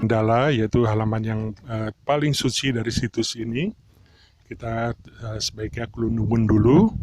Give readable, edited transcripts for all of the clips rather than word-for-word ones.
Mandala, yaitu halaman yang paling suci dari situs ini. Kita sebaiknya kelunungan dulu.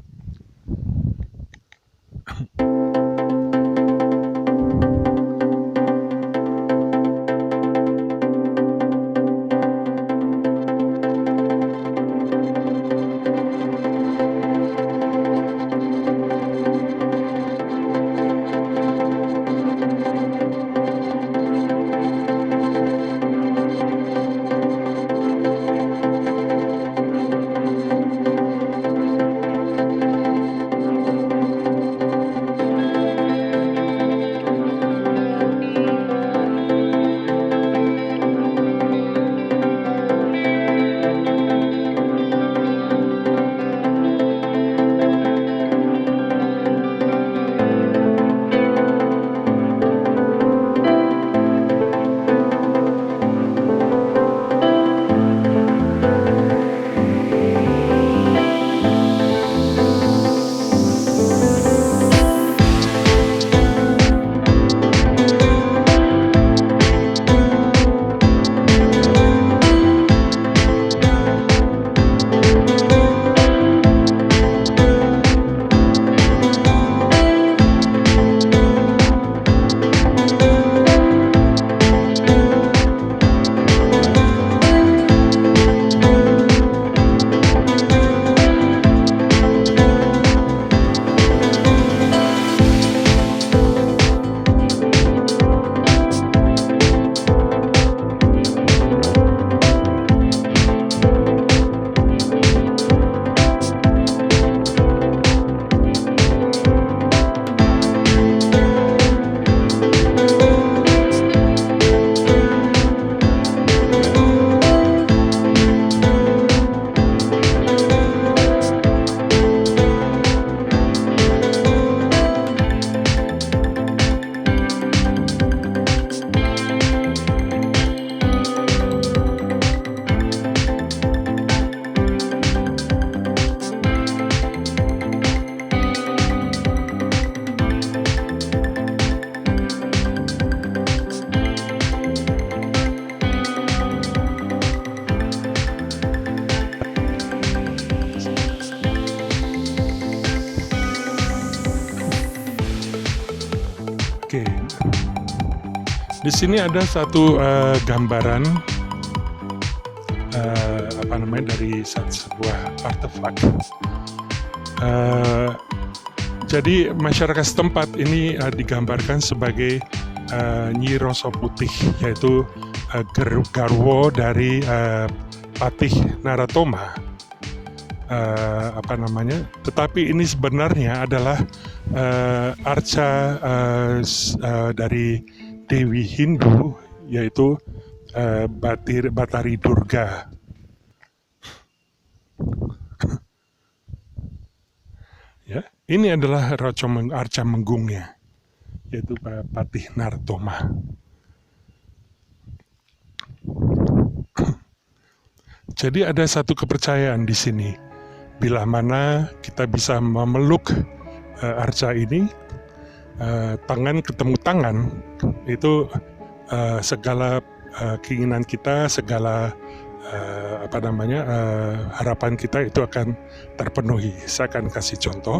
Oke, di sini ada satu gambaran dari sebuah artefak. Jadi masyarakat setempat ini digambarkan sebagai Nyi Rasa Putih, yaitu garwo dari Patih Naratoma. Tetapi ini sebenarnya adalah arca dari Dewi Hindu, yaitu Batari Durga. Ya, ini adalah arca menggungnya, yaitu Patih Naratoma. Jadi ada satu kepercayaan di sini. Bila mana kita bisa memeluk arca ini, tangan ketemu tangan, itu segala keinginan kita, segala harapan kita itu akan terpenuhi. Saya akan kasih contoh.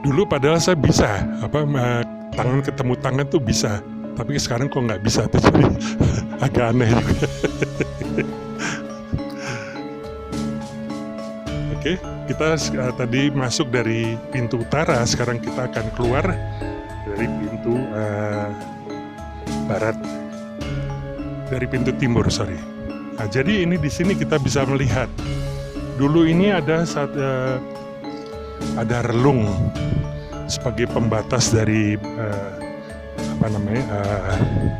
Dulu padahal saya bisa, tangan ketemu tangan tuh bisa, tapi sekarang kok nggak bisa tuh, jadi agak aneh juga. Oke, kita tadi masuk dari pintu utara, sekarang kita akan keluar dari pintu barat, dari pintu timur, sorry. Nah, jadi ini di sini kita bisa melihat dulu ini ada ada relung sebagai pembatas dari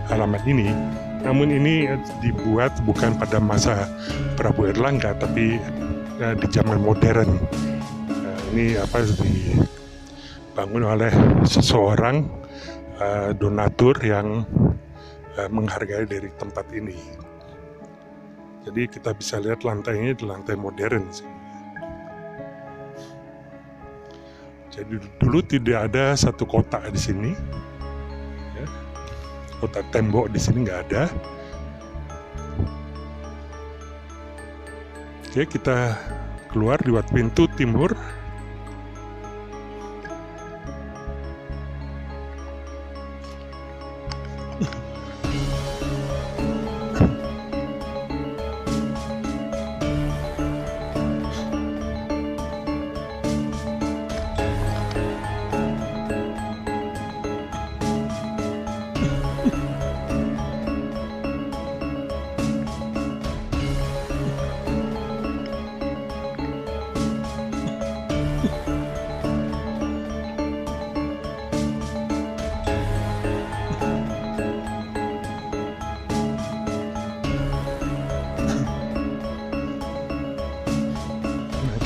halaman ini. Namun ini dibuat bukan pada masa Prabu Erlangga, tapi di zaman modern. Ini dibangun oleh seseorang donatur yang menghargai dari tempat ini. Jadi kita bisa lihat lantainya di lantai modern sih. Jadi dulu tidak ada satu kotak di sini, ya. Kotak tembok di sini nggak ada. Oke, kita keluar lewat pintu timur.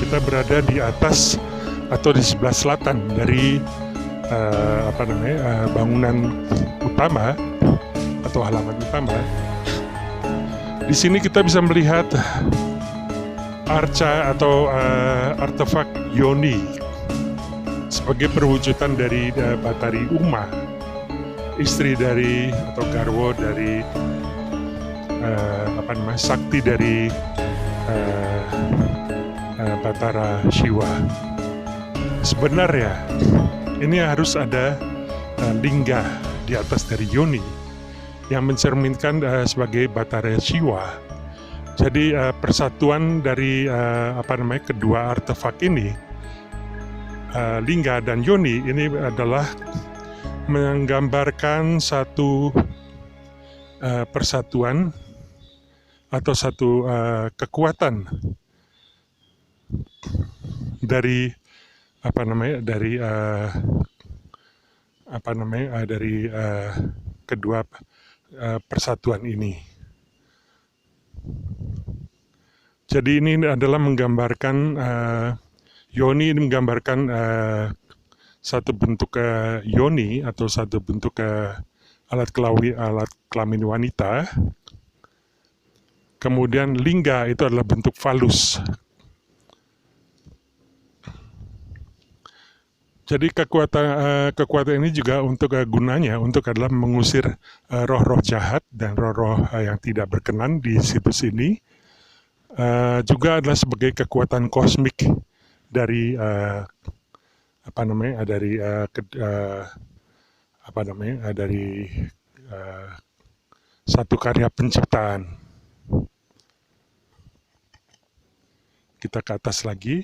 Kita berada di atas atau di sebelah selatan dari bangunan utama atau halaman utama. Di sini kita bisa melihat arca atau artefak Yoni sebagai perwujudan dari Batari Uma, istri dari atau garwo dari sakti dari Batara Shiva. Sebenarnya ini harus ada lingga di atas dari Yoni yang mencerminkan sebagai Batara Shiva. Jadi persatuan dari kedua artefak ini, lingga dan Yoni ini adalah menggambarkan satu persatuan atau satu kekuatan dari kedua persatuan ini. Jadi ini adalah menggambarkan Yoni ini menggambarkan satu bentuk yoni atau satu bentuk alat kelamin wanita. Kemudian lingga itu adalah bentuk falus. Jadi kekuatan ini juga untuk gunanya untuk adalah mengusir roh-roh jahat dan roh-roh yang tidak berkenan di situs ini. Juga adalah sebagai kekuatan kosmik dari satu karya penciptaan. Kita ke atas lagi.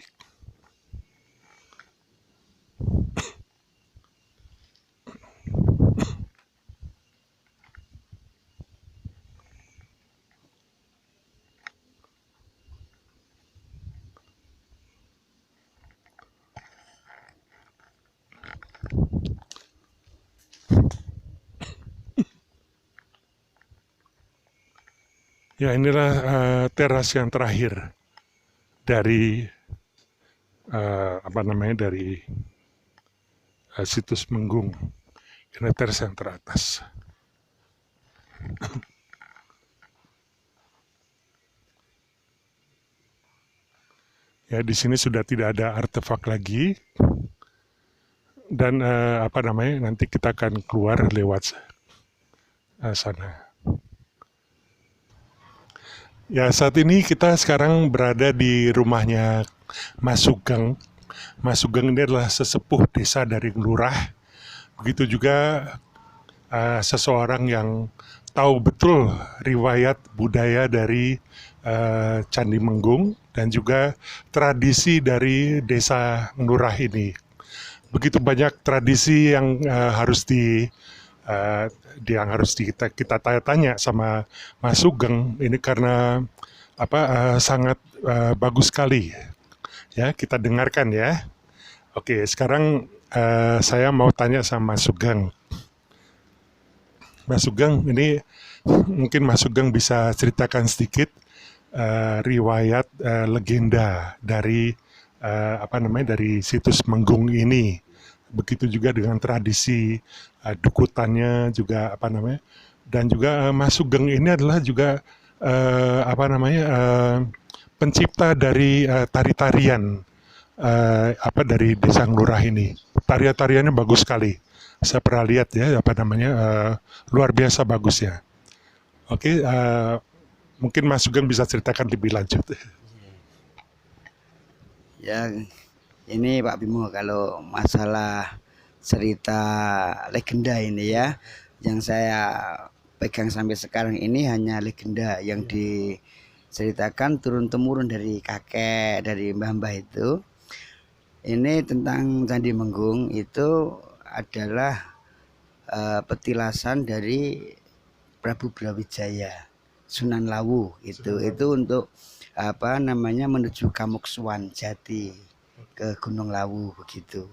Ya, inilah teras yang terakhir dari dari situs Menggung. Ini teras yang teratas. Ya, di sini sudah tidak ada artefak lagi. Dan nanti kita akan keluar lewat sana. Ya, saat ini kita sekarang berada di rumahnya Mas Sugeng. Mas Sugeng ini adalah sesepuh desa dari Ngelurah. Begitu juga seseorang yang tahu betul riwayat budaya dari Candi Menggung dan juga tradisi dari desa Ngelurah ini. Begitu banyak tradisi yang harus eh, yang harus kita tanya-tanya sama Mas Sugeng ini karena sangat bagus sekali ya, kita dengarkan ya. Oke, sekarang saya mau tanya sama Mas Sugeng. Mas Sugeng, ini mungkin Mas Sugeng bisa ceritakan sedikit riwayat legenda dari dari situs Menggung ini. Begitu juga dengan tradisi dukutannya juga dan juga Mas Sugeng ini adalah juga pencipta dari tari-tarian dari Desa Nglurah ini. Tarian-tariannya bagus sekali. Saya pernah lihat ya luar biasa bagus ya. Oke, mungkin Mas Sugeng bisa ceritakan lebih lanjut. Ya, ini Pak Bimo, kalau masalah cerita legenda ini ya, yang saya pegang sampai sekarang ini hanya legenda yang diceritakan turun-temurun dari kakek, dari mbah-mbah itu. Ini tentang Candi Menggung itu adalah petilasan dari Prabu Brawijaya, Sunan Lawu itu untuk menuju Kamuksuan Jati ke Gunung Lawu begitu.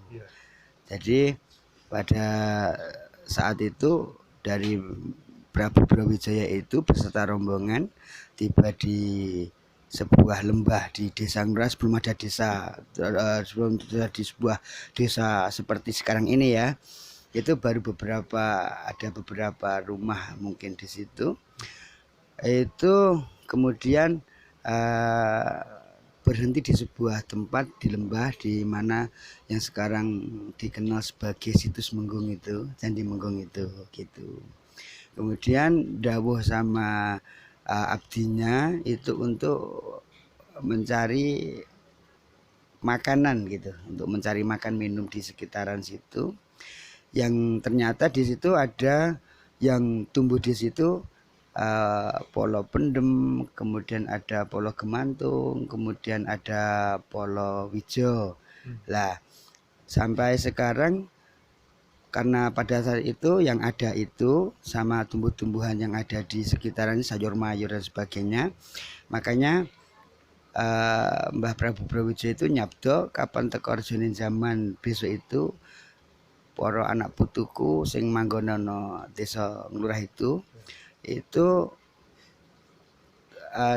Jadi pada saat itu dari Prabu Brawijaya itu beserta rombongan tiba di sebuah lembah di Desa Nglurah sebelum ada desa di sebuah desa seperti sekarang ini ya. Itu baru ada beberapa rumah mungkin di situ. Itu kemudian berhenti di sebuah tempat di lembah di mana yang sekarang dikenal sebagai situs Menggung itu, Candi Menggung itu gitu. Kemudian dawuh sama abdinya itu untuk mencari makanan gitu, untuk mencari makan minum di sekitaran situ. Yang ternyata di situ ada yang tumbuh di situ polo pendem, kemudian ada polo gemantung, kemudian ada polo wijo. Lah, sampai sekarang karena pada saat itu yang ada itu sama tumbuh-tumbuhan yang ada di sekitaran sayur mayur dan sebagainya, makanya Mbah Prabu Brawijaya itu nyabdo kapan teko arjane zaman besok itu para anak putuku sing manggonono Desa Nglurah itu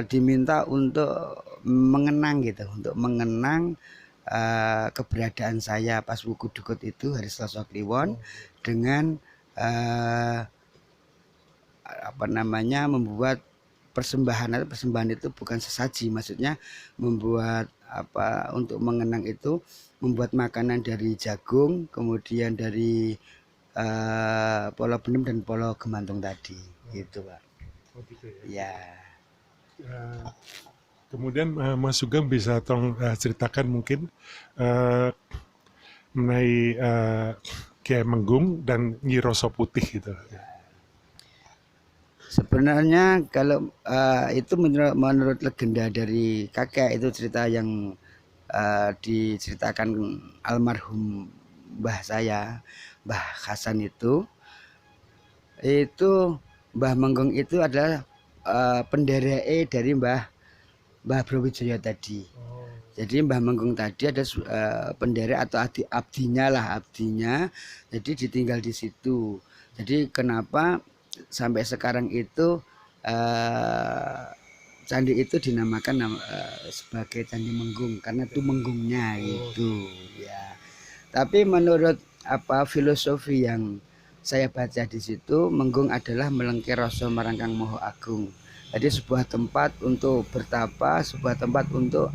diminta untuk mengenang gitu, untuk mengenang keberadaan saya pas wuku dukut itu hari Selasa Kliwon dengan membuat persembahan. Persembahan itu bukan sesaji, maksudnya membuat untuk mengenang itu membuat makanan dari jagung, kemudian dari polo benem dan polo gemantung tadi gitu Pak. Gitu ya. Ya. Kemudian Mas Sugeng bisa ceritakan mungkin mengenai Kiai Menggung dan Nyi Roso Putih gitu. Sebenarnya kalau itu menurut legenda dari kakek, itu cerita yang diceritakan almarhum mbah saya, Mbah Hasan itu Mbah Menggung itu adalah pendereke dari Mbah Brawijaya tadi. Jadi Mbah Menggung tadi ada penderek atau abdinya. Jadi ditinggal di situ. Jadi kenapa sampai sekarang itu candi itu dinamakan sebagai Candi Menggung karena itu menggungnya itu ya. Tapi menurut filosofi yang saya baca di situ, Menggung adalah melengker rasa marangkang moho agung. Jadi sebuah tempat untuk bertapa, sebuah tempat untuk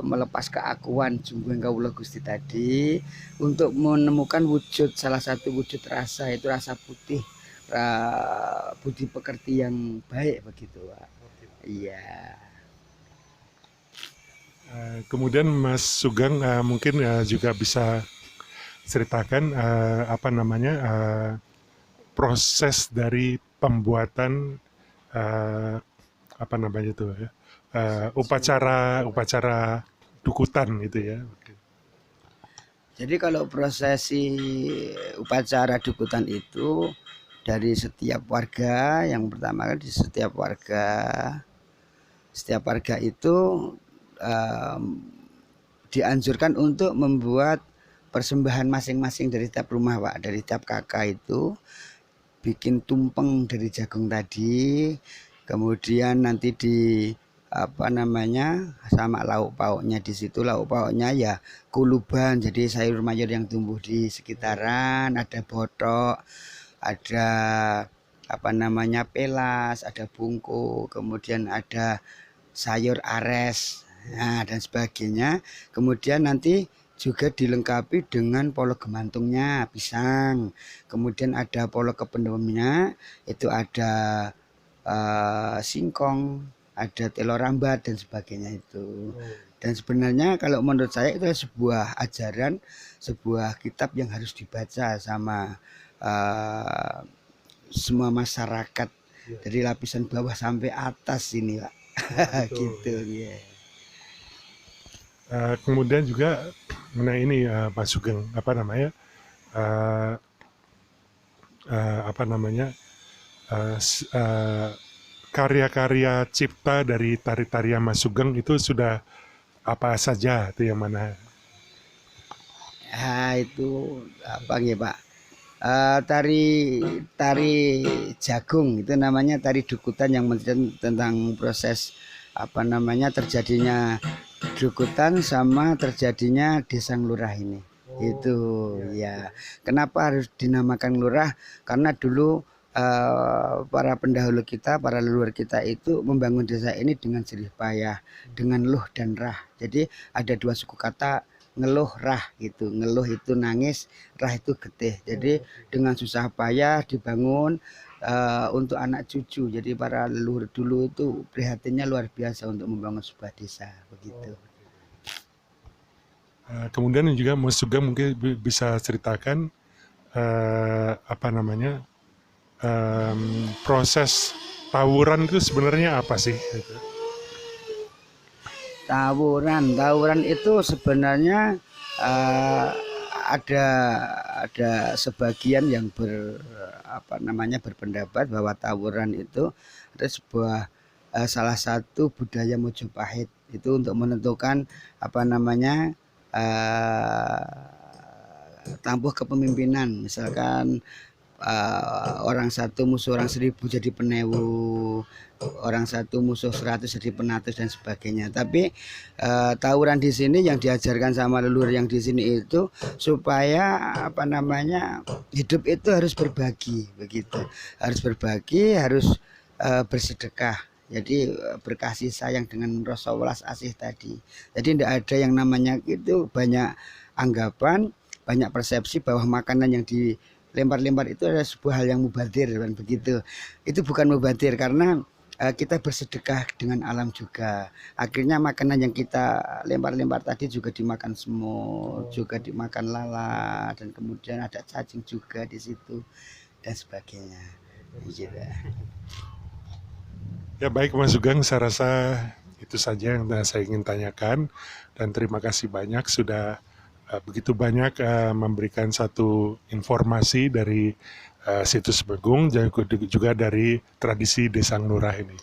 melepas keakuan jungguing kawula Gusti tadi, untuk menemukan wujud, salah satu wujud rasa, itu rasa putih, budi pekerti yang baik begitu Pak. Iya. Kemudian Mas Sugeng mungkin juga bisa ceritakan proses dari pembuatan upacara dukutan itu ya. Jadi kalau prosesi upacara dukutan itu dari setiap warga. Yang pertama kan di setiap warga itu dianjurkan untuk membuat persembahan masing-masing dari tiap rumah, Pak. Dari tiap kakak itu bikin tumpeng dari jagung tadi, kemudian nanti di sama lauk pauknya. Di situ lauk pauknya ya kuluban, jadi sayur mayur yang tumbuh di sekitaran, ada botok, ada pelas, ada bungku, kemudian ada sayur ares, dan sebagainya. Kemudian nanti juga dilengkapi dengan polo gemantungnya, pisang. Kemudian ada polo kependemnya, itu ada singkong, ada telur rambat dan sebagainya itu. Dan sebenarnya kalau menurut saya itu sebuah ajaran, sebuah kitab yang harus dibaca sama semua masyarakat dari lapisan bawah sampai atas ini, Pak. Gitu ya. Kemudian juga ini Mas Sugeng, karya-karya cipta dari tari-tarian Mas Sugeng itu sudah apa saja, itu yang mana? Itu apa ya, Pak? Tari jagung itu namanya tari dukutan, yang tentang proses terjadinya dukutan sama terjadinya desa lurah ini. Itu ya. Kenapa harus dinamakan lurah? Karena dulu para pendahulu kita, para leluhur kita itu membangun desa ini dengan jerih payah, dengan luh dan rah. Jadi ada dua suku kata, ngeluh rah gitu. Ngeluh itu nangis, rah itu getih. Jadi dengan susah payah dibangun untuk anak cucu. Jadi para leluhur dulu itu prihatinnya luar biasa untuk membangun sebuah desa, begitu. Kemudian juga Mas Sugeng mungkin bisa ceritakan proses tawuran itu sebenarnya apa sih? Tawuran itu sebenarnya ada sebagian yang berpendapat bahwa tawuran itu ada sebuah salah satu budaya Mojopahit itu untuk menentukan tampuh kepemimpinan. Misalkan orang satu musuh orang 1000 jadi penewu, orang satu musuh 100 jadi penatus dan sebagainya. Tapi tawuran di sini yang diajarkan sama leluhur yang di sini itu supaya hidup itu harus berbagi, begitu. Harus berbagi, harus bersedekah. Jadi berkasih sayang dengan rasa welas asih tadi. Jadi tidak ada yang namanya itu, banyak anggapan, banyak persepsi bahwa makanan yang dilempar-lempar itu adalah sebuah hal yang mubadir, dan begitu. Itu bukan mubadir karena kita bersedekah dengan alam juga. Akhirnya makanan yang kita lempar-lempar tadi juga dimakan semut, juga dimakan lala, dan kemudian ada cacing juga di situ dan sebagainya. Gitu. Ya baik Mas Sugeng, saya rasa itu saja yang saya ingin tanyakan, dan terima kasih banyak sudah begitu banyak memberikan satu informasi dari situs Begung, juga dari tradisi Desa Nglurah ini.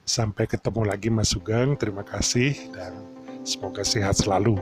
Sampai ketemu lagi Mas Sugeng, terima kasih dan semoga sehat selalu.